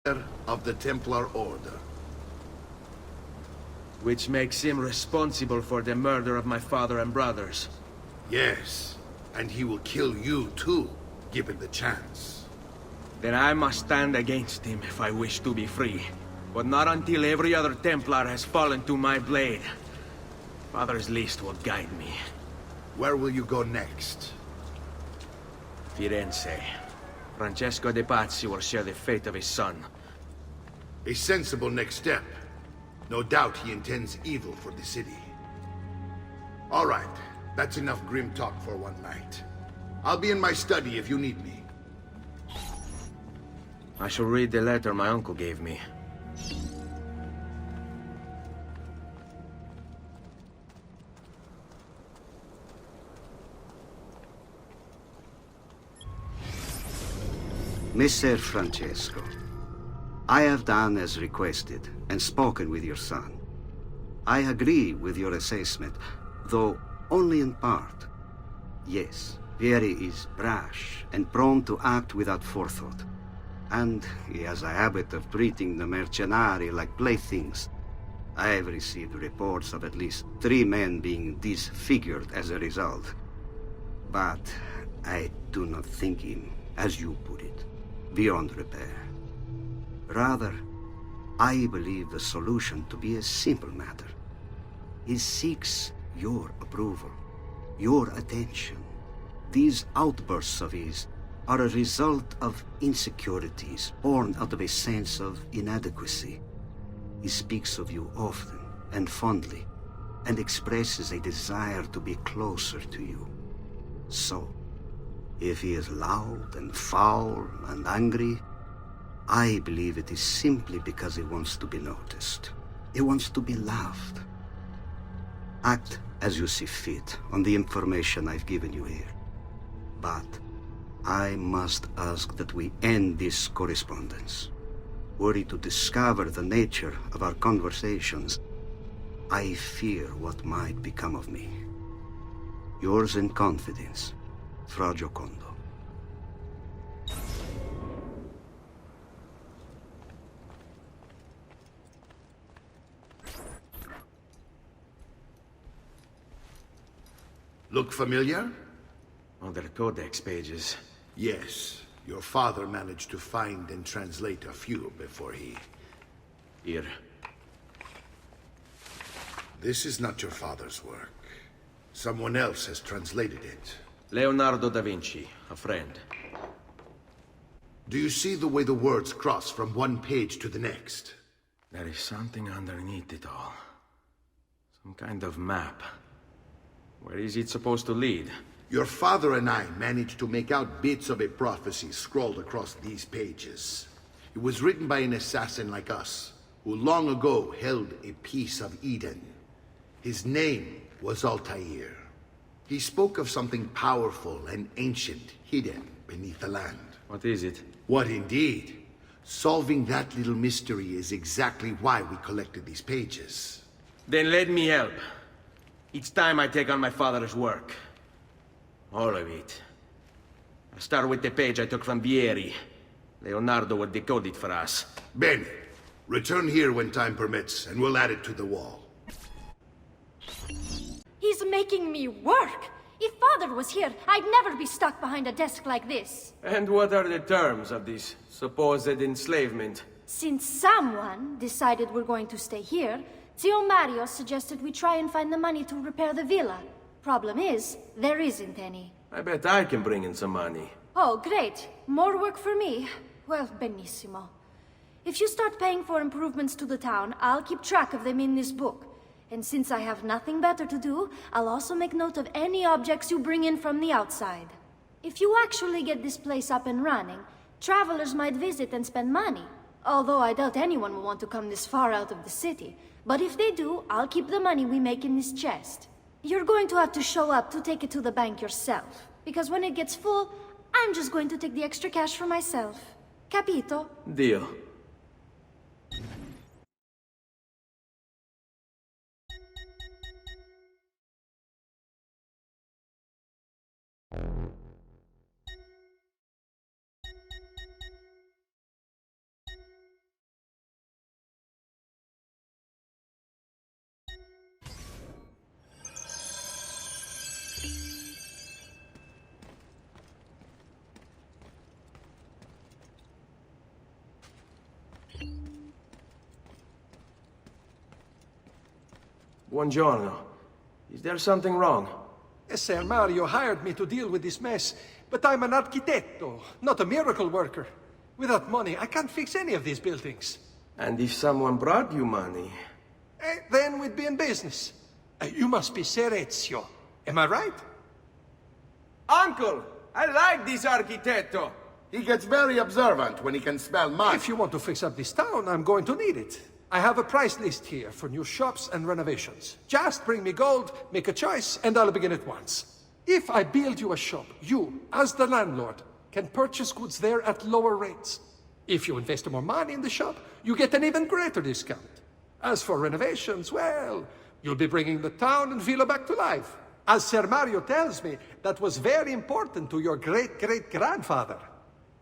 of the Templar Order. Which makes him responsible for the murder of my father and brothers. Yes, and he will kill you too, given the chance. Then I must stand against him if I wish to be free. But not until every other Templar has fallen to my blade. Father's list will guide me. Where will you go next? Firenze. Francesco de Pazzi will share the fate of his son. A sensible next step. No doubt he intends evil for the city. All right, that's enough grim talk for one night. I'll be in my study if you need me. I shall read the letter my uncle gave me. Messer Francesco, I have done as requested and spoken with your son. I agree with your assessment, though only in part. Yes, Vieri is brash and prone to act without forethought. And he has a habit of treating the mercenari like playthings. I have received reports of at least 3 men being disfigured as a result. But I do not think him, as you put it, beyond repair. Rather, I believe the solution to be a simple matter. He seeks your approval, your attention. These outbursts of his are a result of insecurities born out of a sense of inadequacy. He speaks of you often and fondly, and expresses a desire to be closer to you. So, if he is loud and foul and angry, I believe it is simply because he wants to be noticed. He wants to be loved. Act as you see fit on the information I've given you here. But I must ask that we end this correspondence. Were he to discover the nature of our conversations, I fear what might become of me. Yours in confidence, Fra Giocondo. Look familiar? Other codex pages. Yes. Your father managed to find and translate a few before he... Here. This is not your father's work. Someone else has translated it. Leonardo da Vinci, a friend. Do you see the way the words cross from one page to the next? There is something underneath it all. Some kind of map. Where is it supposed to lead? Your father and I managed to make out bits of a prophecy scrawled across these pages. It was written by an assassin like us, who long ago held a piece of Eden. His name was Altair. He spoke of something powerful and ancient hidden beneath the land. What is it? What indeed? Solving that little mystery is exactly why we collected these pages. Then let me help. It's time I take on my father's work. All of it. I'll start with the page I took from Vieri. Leonardo will decode it for us. Bene. Return here when time permits, and we'll add it to the wall. He's making me work! If Father was here, I'd never be stuck behind a desk like this. And what are the terms of this supposed enslavement? Since someone decided we're going to stay here, Zio Mario suggested we try and find the money to repair the villa. Problem is, there isn't any. I bet I can bring in some money. Oh, great. More work for me. Well, benissimo. If you start paying for improvements to the town, I'll keep track of them in this book. And since I have nothing better to do, I'll also make note of any objects you bring in from the outside. If you actually get this place up and running, travelers might visit and spend money. Although I doubt anyone will want to come this far out of the city. But if they do, I'll keep the money we make in this chest. You're going to have to show up to take it to the bank yourself. Because when it gets full, I'm just going to take the extra cash for myself. Capito? Deal. Buongiorno. Is there something wrong? Ser Mario hired me to deal with this mess, but I'm an architetto, not a miracle worker. Without money, I can't fix any of these buildings. And if someone brought you money... Then we'd be in business. You must be Ser Ezio. Am I right? Uncle! I like this architetto! He gets very observant when he can smell mud. If you want to fix up this town, I'm going to need it. I have a price list here for new shops and renovations. Just bring me gold, make a choice, and I'll begin at once. If I build you a shop, you, as the landlord, can purchase goods there at lower rates. If you invest more money in the shop, you get an even greater discount. As for renovations, well, you'll be bringing the town and villa back to life. As Ser Mario tells me, that was very important to your great-great-grandfather.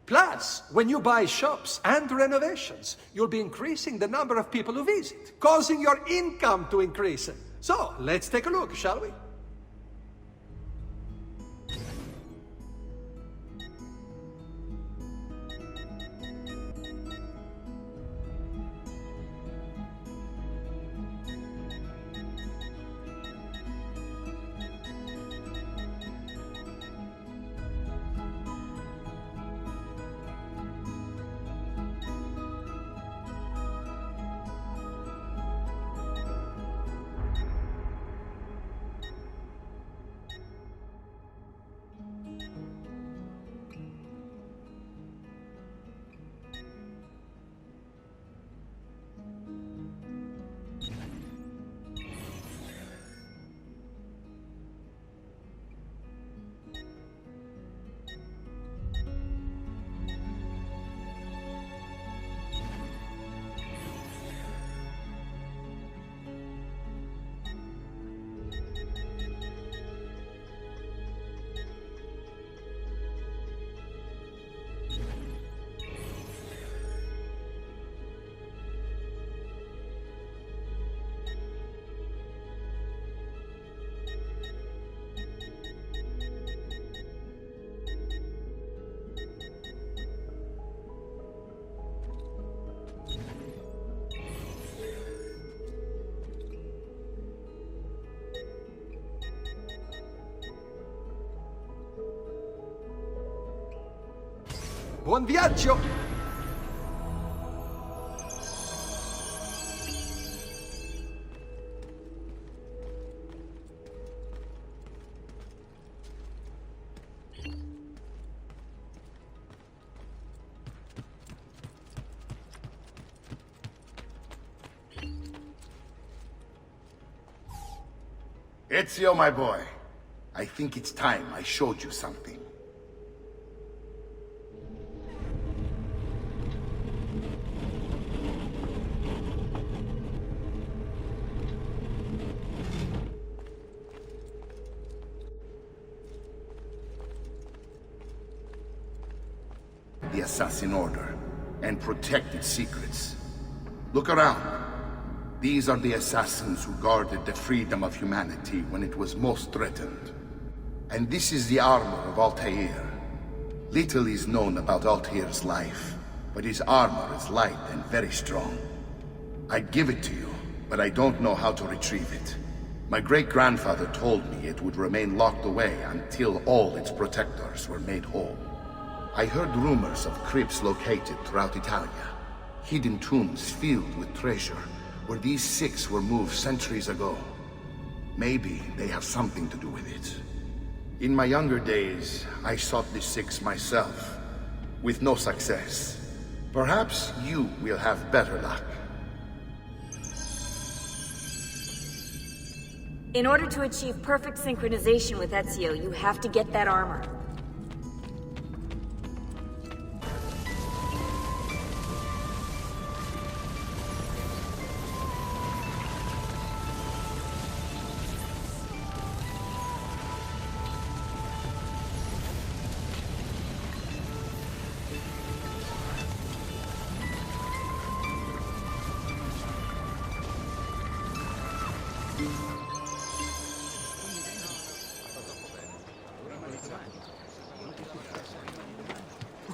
Plus, when you buy shops and renovations, you'll be increasing the number of people who visit, causing your income to increase. So, let's take a look, shall we? Buon viaggio! Ezio, my boy, I think it's time I showed you something. The Assassin Order, and protect its secrets. Look around. These are the assassins who guarded the freedom of humanity when it was most threatened. And this is the armor of Altair. Little is known about Altair's life, but his armor is light and very strong. I'd give it to you, but I don't know how to retrieve it. My great-grandfather told me it would remain locked away until all its protectors were made whole. I heard rumors of crypts located throughout Italia, hidden tombs filled with treasure, where these six were moved centuries ago. Maybe they have something to do with it. In my younger days, I sought the six myself, with no success. Perhaps you will have better luck. In order to achieve perfect synchronization with Ezio, you have to get that armor.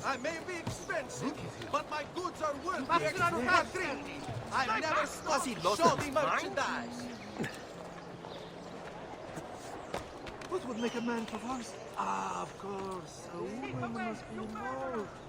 I may be expensive, but my goods are worth the extra fee. I've never stopped. Show the merchandise. What would make a man propose? Ah, of course. A woman must be involved.